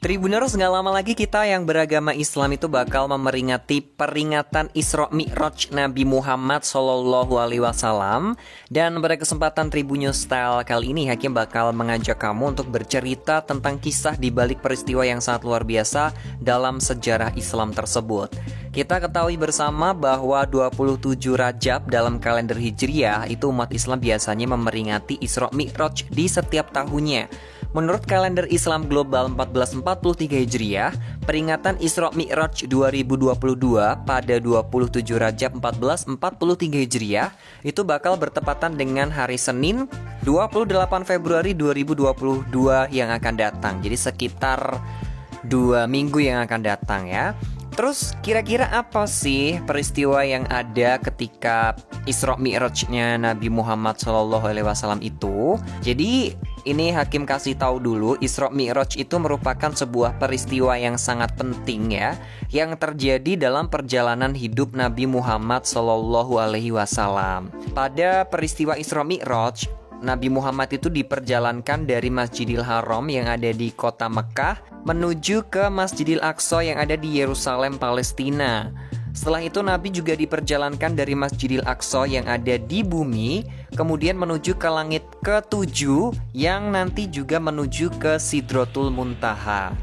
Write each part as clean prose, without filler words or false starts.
Tribuners, gak lama lagi kita yang beragama Islam itu bakal memperingati peringatan Isra Mi'raj Nabi Muhammad SAW. Dan pada kesempatan Tribun News Style kali ini, Hakim bakal mengajak kamu untuk bercerita tentang kisah di balik peristiwa yang sangat luar biasa dalam sejarah Islam tersebut. Kita ketahui bersama bahwa 27 Rajab dalam kalender Hijriah itu umat Islam biasanya memperingati Isra Mi'raj di setiap tahunnya. Menurut kalender Islam Global 1443 Hijriah, peringatan Isra Mi'raj 2022 pada 27 Rajab 1443 Hijriah itu bakal bertepatan dengan hari Senin 28 Februari 2022 yang akan datang. Jadi sekitar 2 minggu yang akan datang ya. Terus kira-kira apa sih peristiwa yang ada ketika Isra Mi'rajnya Nabi Muhammad SAW itu? Jadi ini Hakim kasih tahu dulu, Isra Mi'raj itu merupakan sebuah peristiwa yang sangat penting ya, yang terjadi dalam perjalanan hidup Nabi Muhammad SAW. Pada peristiwa Isra Mi'raj, Nabi Muhammad itu diperjalankan dari Masjidil Haram yang ada di kota Mekah menuju ke Masjidil Aqsa yang ada di Yerusalem, Palestina. Setelah itu Nabi juga diperjalankan dari Masjidil Aqsa yang ada di bumi, kemudian menuju ke langit ke-7 yang nanti juga menuju ke Sidratul Muntaha.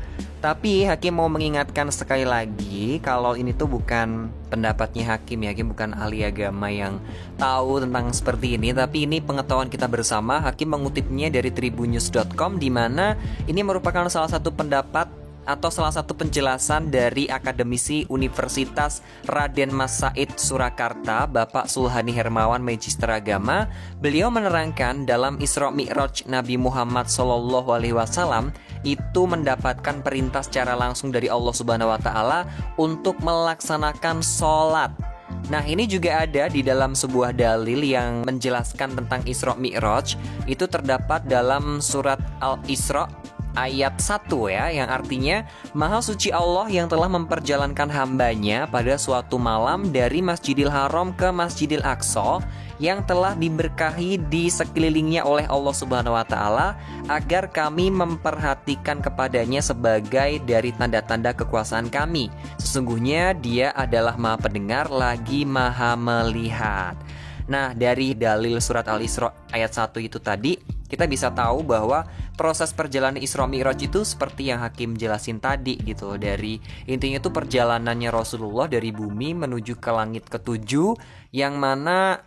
Tapi Hakim mau mengingatkan sekali lagi kalau ini tuh bukan pendapatnya Hakim ya. Hakim bukan ahli agama yang tahu tentang seperti ini, tapi ini pengetahuan kita bersama. Hakim mengutipnya dari tribunnews.com, di mana ini merupakan salah satu pendapat atau salah satu penjelasan dari akademisi Universitas Raden Mas Said Surakarta, Bapak Sulhani Hermawan, Magister Agama. Beliau menerangkan dalam Isra Mi'raj Nabi Muhammad SAW itu mendapatkan perintah secara langsung dari Allah Subhanahu wa Ta'ala untuk melaksanakan sholat. Nah, ini juga ada di dalam sebuah dalil yang menjelaskan tentang Isra Mi'raj. Itu terdapat dalam surat Al-Isra ayat 1 ya, yang artinya Maha Suci Allah yang telah memperjalankan hambanya pada suatu malam dari Masjidil Haram ke Masjidil Aqsa yang telah diberkahi di sekelilingnya oleh Allah Subhanahu wa Ta'ala, agar kami memperhatikan kepadanya sebagai dari tanda-tanda kekuasaan kami. Sesungguhnya Dia adalah Maha Pendengar lagi Maha Melihat. Nah, dari dalil surat Al-Isra ayat 1 itu tadi kita bisa tahu bahwa proses perjalanan Isra Mi'raj itu seperti yang Hakim jelasin tadi gitu. Dari intinya itu perjalanannya Rasulullah dari bumi menuju ke langit ke-7, yang mana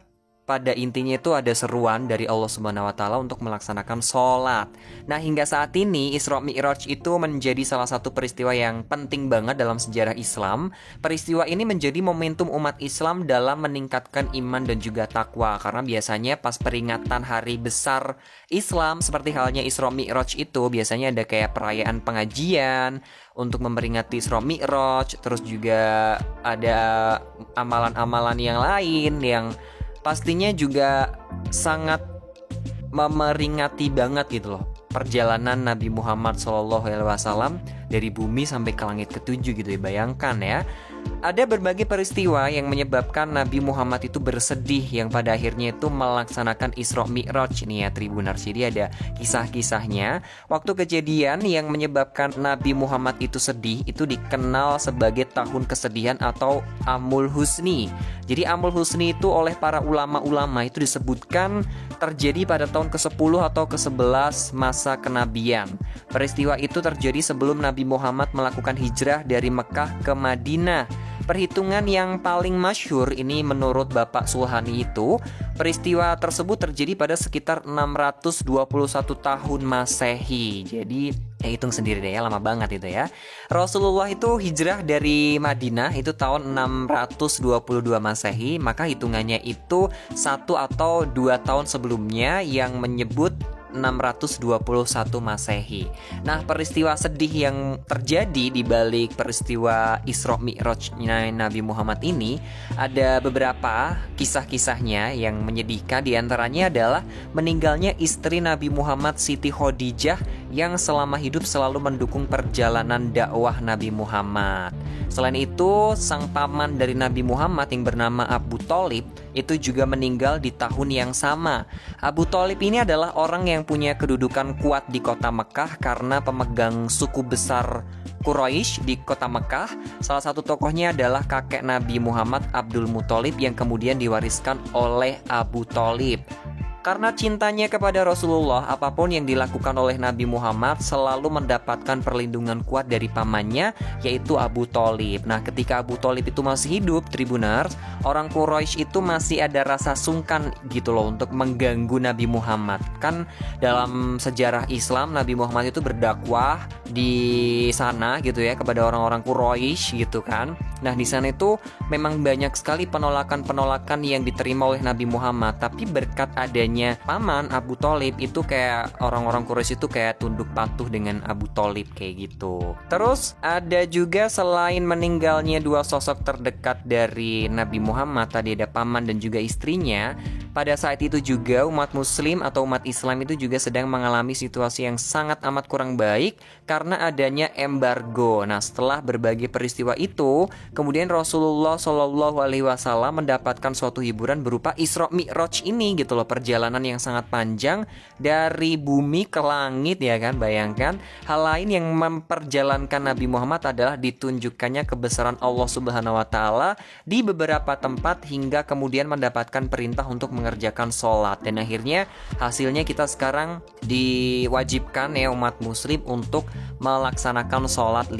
pada intinya itu ada seruan dari Allah Subhanahu wa Ta'ala untuk melaksanakan sholat. Nah, hingga saat ini Isra Mi'raj itu menjadi salah satu peristiwa yang penting banget dalam sejarah Islam. Peristiwa ini menjadi momentum umat Islam dalam meningkatkan iman dan juga takwa, karena biasanya pas peringatan hari besar Islam seperti halnya Isra Mi'raj itu biasanya ada kayak perayaan pengajian untuk memperingati Isra Mi'raj. Terus juga ada amalan-amalan yang lain yang pastinya juga sangat memeringati banget gitu loh perjalanan Nabi Muhammad SAW dari bumi sampai ke langit ke-7 gitu ya. Bayangkan ya, ada berbagai peristiwa yang menyebabkan Nabi Muhammad itu bersedih, yang pada akhirnya itu melaksanakan Isra Mi'raj nih ya Tribuners. Jadi ada kisah-kisahnya. Waktu kejadian yang menyebabkan Nabi Muhammad itu sedih itu dikenal sebagai tahun kesedihan atau Amul Husni. Jadi Amul Husni itu oleh para ulama-ulama itu disebutkan terjadi pada tahun ke-10 atau ke-11 masa kenabian. Peristiwa itu terjadi sebelum Nabi Muhammad melakukan hijrah dari Mekah ke Madinah. Perhitungan yang paling masyhur ini menurut Bapak Sulhani itu, peristiwa tersebut terjadi pada sekitar 621 tahun Masehi. Jadi ya hitung sendiri deh ya, lama banget itu ya. Rasulullah itu hijrah dari Madinah itu tahun 622 Masehi, maka hitungannya itu 1 atau 2 tahun sebelumnya yang menyebut 621 Masehi. Nah, peristiwa sedih yang terjadi di balik peristiwa Isra Mi'rajnya Nabi Muhammad ini ada beberapa kisah-kisahnya yang menyedihkan. Di antaranya adalah meninggalnya istri Nabi Muhammad, Siti Khadijah, yang selama hidup selalu mendukung perjalanan dakwah Nabi Muhammad. Selain itu, sang paman dari Nabi Muhammad yang bernama Abu Thalib itu juga meninggal di tahun yang sama. Abu Thalib ini adalah orang yang punya kedudukan kuat di kota Mekah karena pemegang suku besar Quraisy di kota Mekah. Salah satu tokohnya adalah kakek Nabi Muhammad, Abdul Muthalib, yang kemudian diwariskan oleh Abu Thalib. Karena cintanya kepada Rasulullah, apapun yang dilakukan oleh Nabi Muhammad selalu mendapatkan perlindungan kuat dari pamannya, yaitu Abu Thalib. Nah, ketika Abu Thalib itu masih hidup, Tribuners, orang Quraisy itu masih ada rasa sungkan gitu loh untuk mengganggu Nabi Muhammad. Kan dalam sejarah Islam, Nabi Muhammad itu berdakwah di sana gitu ya kepada orang-orang Quraisy gitu kan. Nah, di sana itu memang banyak sekali penolakan-penolakan yang diterima oleh Nabi Muhammad, tapi berkat adanya paman Abu Thalib itu kayak orang-orang Quraisy itu kayak tunduk patuh dengan Abu Thalib kayak gitu. Terus ada juga selain meninggalnya dua sosok terdekat dari Nabi Muhammad, tadi ada paman dan juga istrinya. Pada saat itu juga umat muslim atau umat Islam itu juga sedang mengalami situasi yang sangat amat kurang baik karena adanya embargo. Nah, setelah berbagai peristiwa itu, kemudian Rasulullah SAW mendapatkan suatu hiburan berupa Isra Mi'raj ini gitu loh, perjalanan yang sangat panjang dari bumi ke langit ya kan. Bayangkan, hal lain yang memperjalankan Nabi Muhammad adalah ditunjukkannya kebesaran Allah Subhanahu wa taala di beberapa tempat hingga kemudian mendapatkan perintah untuk mengerjakan sholat. Dan akhirnya hasilnya kita sekarang diwajibkan ya umat muslim untuk melaksanakan sholat 5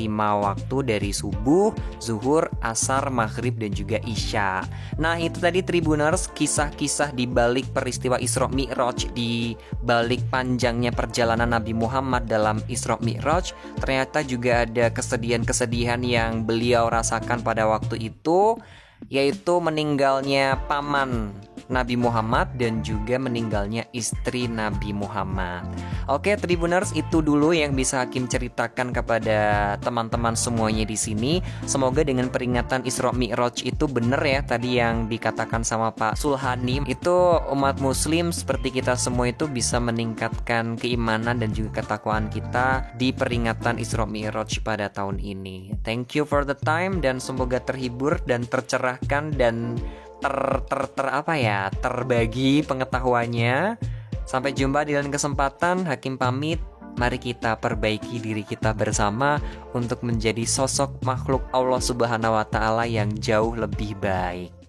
waktu dari subuh, zuhur, asar, maghrib, dan juga isya. Nah, itu tadi Tribuners, kisah-kisah di balik peristiwa Isra Mi'raj, di balik panjangnya perjalanan Nabi Muhammad dalam Isra Mi'raj. Ternyata juga ada kesedihan-kesedihan yang beliau rasakan pada waktu itu, yaitu meninggalnya paman Nabi Muhammad dan juga meninggalnya istri Nabi Muhammad. Oke, Tribuners, itu dulu yang bisa Hakim ceritakan kepada teman-teman semuanya di sini. Semoga dengan peringatan Isra Mi'raj itu benar ya tadi yang dikatakan sama Pak Sulhani, itu umat muslim seperti kita semua itu bisa meningkatkan keimanan dan juga ketakwaan kita di peringatan Isra Mi'raj pada tahun ini. Thank you for the time dan semoga terhibur dan tercerahkan dan terbagi pengetahuannya. Sampai jumpa di lain kesempatan. Hakim pamit. Mari kita perbaiki diri kita bersama untuk menjadi sosok makhluk Allah Subhanahu wa taala yang jauh lebih baik.